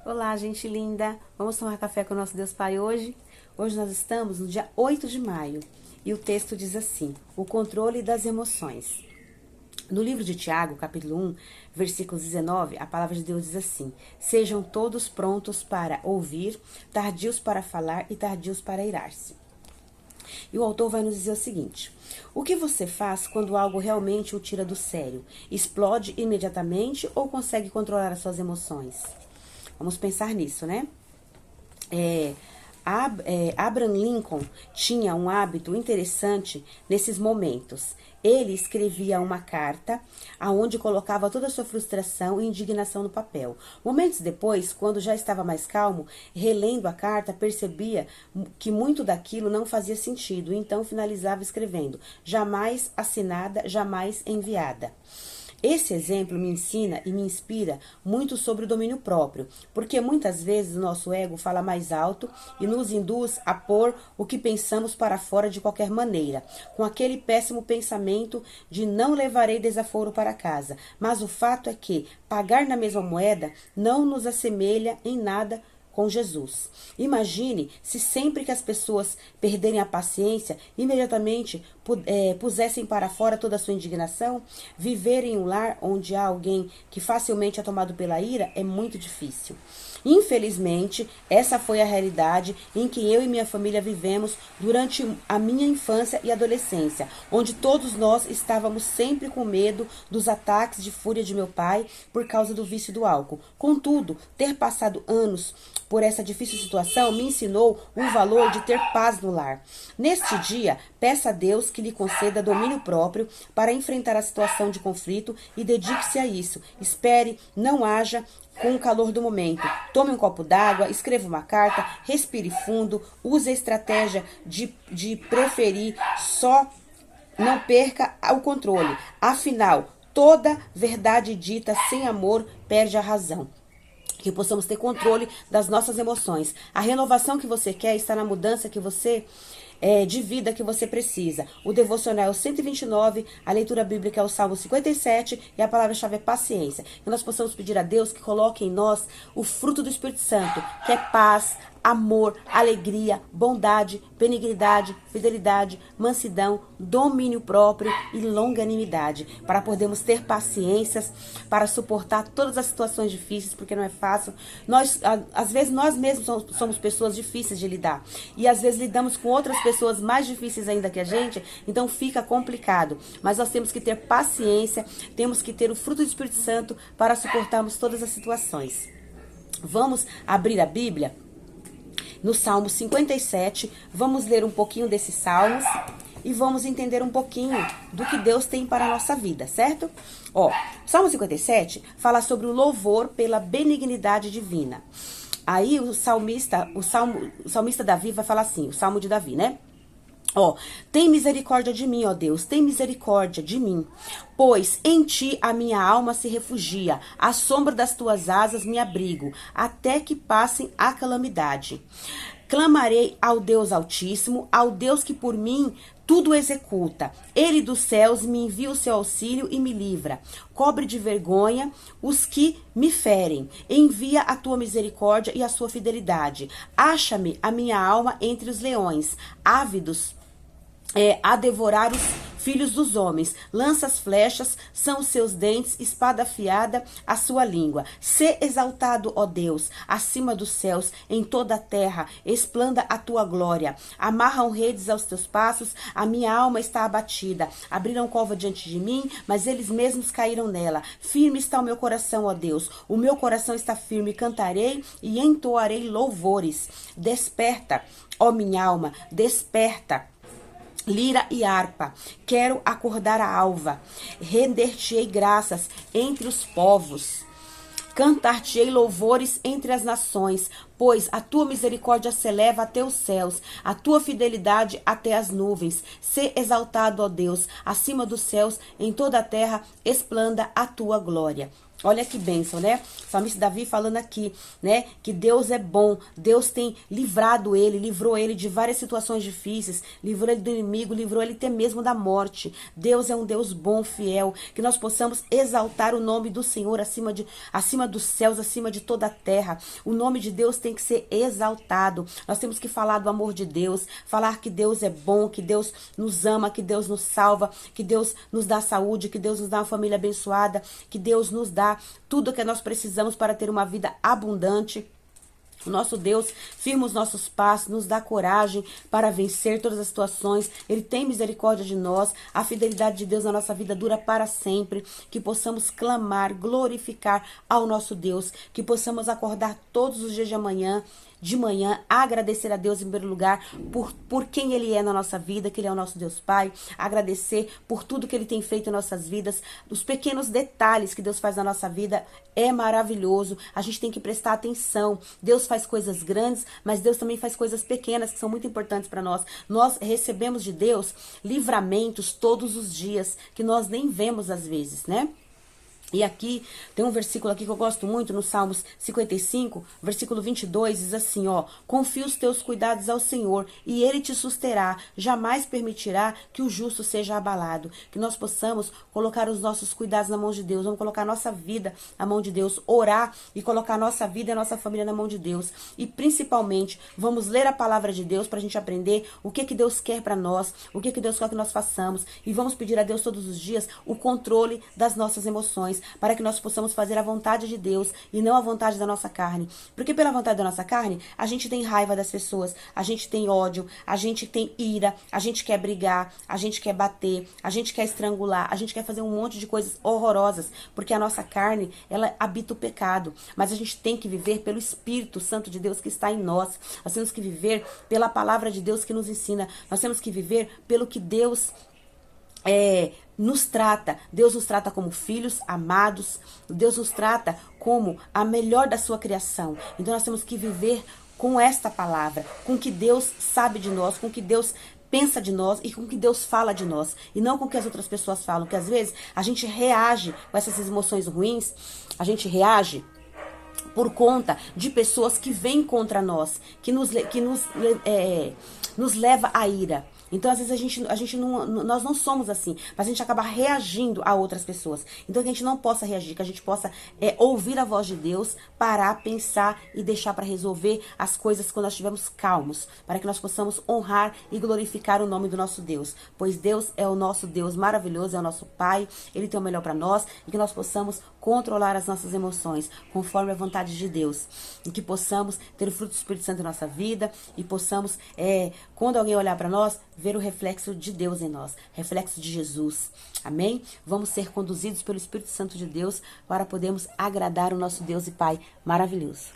Olá, gente linda! Vamos tomar café com o nosso Deus Pai hoje? Hoje nós estamos no dia 8 de maio e o texto diz assim: o controle das emoções. No livro de Tiago, capítulo 1, versículos 19, a palavra de Deus diz assim: sejam todos prontos para ouvir, tardios para falar e tardios para irar-se. E o autor vai nos dizer o seguinte: o que você faz quando algo realmente o tira do sério? Explode imediatamente ou consegue controlar as suas emoções? Vamos pensar nisso, né? Abraham Lincoln tinha um hábito interessante nesses momentos. Ele escrevia uma carta aonde colocava toda a sua frustração e indignação no papel. Momentos depois, quando já estava mais calmo, relendo a carta, percebia que muito daquilo não fazia sentido. Então finalizava escrevendo: jamais assinada, jamais enviada. Esse exemplo me ensina e me inspira muito sobre o domínio próprio, porque muitas vezes o nosso ego fala mais alto e nos induz a pôr o que pensamos para fora de qualquer maneira, com aquele péssimo pensamento de não levarei desaforo para casa. Mas o fato é que pagar na mesma moeda não nos assemelha em nada com Jesus. Imagine se sempre que as pessoas perderem a paciência, imediatamente pusessem para fora toda a sua indignação. Viver em um lar onde há alguém que facilmente é tomado pela ira é muito difícil. Infelizmente, essa foi a realidade em que eu e minha família vivemos durante a minha infância e adolescência, onde todos nós estávamos sempre com medo dos ataques de fúria de meu pai por causa do vício do álcool. Contudo, ter passado anos por essa difícil situação me ensinou o valor de ter paz no lar. Neste dia, peça a Deus que lhe conceda domínio próprio para enfrentar a situação de conflito e dedique-se a isso. Espere, não haja com o calor do momento. Tome um copo d'água, escreva uma carta, respire fundo, use a estratégia de preferir, só não perca o controle. Afinal, toda verdade dita sem amor perde a razão. Que possamos ter controle das nossas emoções. A renovação que você quer está na mudança que você de vida que você precisa. O devocional é o 129, a leitura bíblica é o Salmo 57 e a palavra-chave é paciência. Que nós possamos pedir a Deus que coloque em nós o fruto do Espírito Santo, que é paz, amor, alegria, bondade, benignidade, fidelidade, mansidão, domínio próprio e longanimidade, para podermos ter paciências, para suportar todas as situações difíceis, porque não é fácil. Às vezes nós mesmos somos pessoas difíceis de lidar, e às vezes lidamos com outras pessoas mais difíceis ainda que a gente, então fica complicado. Mas nós temos que ter paciência, temos que ter o fruto do Espírito Santo para suportarmos todas as situações. Vamos abrir a Bíblia no Salmo 57, vamos ler um pouquinho desses salmos e vamos entender um pouquinho do que Deus tem para a nossa vida, certo? Ó, Salmo 57 fala sobre o louvor pela benignidade divina. Aí o salmista Davi vai falar assim, o Salmo de Davi, né? Ó, tem misericórdia de mim, ó Deus, tem misericórdia de mim, pois em ti a minha alma se refugia, à sombra das tuas asas me abrigo, até que passem a calamidade. Clamarei ao Deus Altíssimo, ao Deus que por mim tudo executa. Ele dos céus me envia o seu auxílio e me livra. Cobre de vergonha os que me ferem. Envia a tua misericórdia e a sua fidelidade. Acha-me a minha alma entre os leões, ávidos a devorar os filhos dos homens. Lança as flechas, são os seus dentes, espada afiada, a sua língua. Sê exaltado, ó Deus, acima dos céus, em toda a terra, esplanda a tua glória. Amarram redes aos teus passos, a minha alma está abatida. Abriram cova diante de mim, mas eles mesmos caíram nela. Firme está o meu coração, ó Deus, o meu coração está firme, cantarei e entoarei louvores. Desperta, ó minha alma, desperta. Lira e harpa, quero acordar a alva, render-te-ei graças entre os povos, cantar-te-ei louvores entre as nações, pois a tua misericórdia se eleva até os céus, a tua fidelidade até as nuvens. Sê exaltado, ó Deus, acima dos céus, em toda a terra, esplanda a tua glória. Olha que bênção, né? O salmista Davi falando aqui, né? Que Deus é bom. Deus tem livrado ele, livrou ele de várias situações difíceis, livrou ele do inimigo, livrou ele até mesmo da morte. Deus é um Deus bom, fiel. Que nós possamos exaltar o nome do Senhor acima dos céus, acima de toda a terra. O nome de Deus tem que ser exaltado. Nós temos que falar do amor de Deus, falar que Deus é bom, que Deus nos ama, que Deus nos salva, que Deus nos dá saúde, que Deus nos dá uma família abençoada, que Deus nos dá tudo o que nós precisamos para ter uma vida abundante. O nosso Deus firma os nossos passos, nos dá coragem para vencer todas as situações. Ele tem misericórdia de nós. A fidelidade de Deus na nossa vida dura para sempre. Que possamos clamar, glorificar ao nosso Deus. Que possamos acordar todos os dias de manhã, agradecer a Deus em primeiro lugar por quem Ele é na nossa vida, que Ele é o nosso Deus Pai, agradecer por tudo que Ele tem feito em nossas vidas, os pequenos detalhes que Deus faz na nossa vida, é maravilhoso, a gente tem que prestar atenção. Deus faz coisas grandes, mas Deus também faz coisas pequenas que são muito importantes para nós. Nós recebemos de Deus livramentos todos os dias, que nós nem vemos às vezes, né? E aqui, tem um versículo aqui que eu gosto muito, no Salmos 55, versículo 22, diz assim, ó: confia os teus cuidados ao Senhor, e Ele te susterá, jamais permitirá que o justo seja abalado. Que nós possamos colocar os nossos cuidados na mão de Deus, vamos colocar a nossa vida na mão de Deus, orar e colocar a nossa vida e a nossa família na mão de Deus. E principalmente, vamos ler a palavra de Deus para a gente aprender o que Deus quer para nós, o que Deus quer que nós façamos. E vamos pedir a Deus todos os dias o controle das nossas emoções, para que nós possamos fazer a vontade de Deus e não a vontade da nossa carne. Porque pela vontade da nossa carne, a gente tem raiva das pessoas, a gente tem ódio, a gente tem ira, a gente quer brigar, a gente quer bater, a gente quer estrangular, a gente quer fazer um monte de coisas horrorosas, porque a nossa carne, ela habita o pecado. Mas a gente tem que viver pelo Espírito Santo de Deus que está em nós. Nós temos que viver pela palavra de Deus que nos ensina. Nós temos que viver pelo que Deus nos trata. Deus nos trata como filhos amados. Deus nos trata como a melhor da sua criação. Então nós temos que viver com esta palavra, com o que Deus sabe de nós, com o que Deus pensa de nós e com o que Deus fala de nós, e não com o que as outras pessoas falam, porque às vezes a gente reage com essas emoções ruins, a gente reage por conta de pessoas que vêm contra nós, que nos leva à ira. Então, às vezes, nós não somos assim, mas a gente acaba reagindo a outras pessoas. Então, que a gente não possa reagir, que a gente possa ouvir a voz de Deus, parar, pensar e deixar para resolver as coisas quando nós estivermos calmos, para que nós possamos honrar e glorificar o nome do nosso Deus. Pois Deus é o nosso Deus maravilhoso, é o nosso Pai, Ele tem o melhor para nós, e que nós possamos controlar as nossas emoções, conforme a vontade de Deus. E que possamos ter o fruto do Espírito Santo em nossa vida, e possamos, quando alguém olhar para nós, ver o reflexo de Deus em nós, reflexo de Jesus. Amém? Vamos ser conduzidos pelo Espírito Santo de Deus para podermos agradar o nosso Deus e Pai maravilhoso.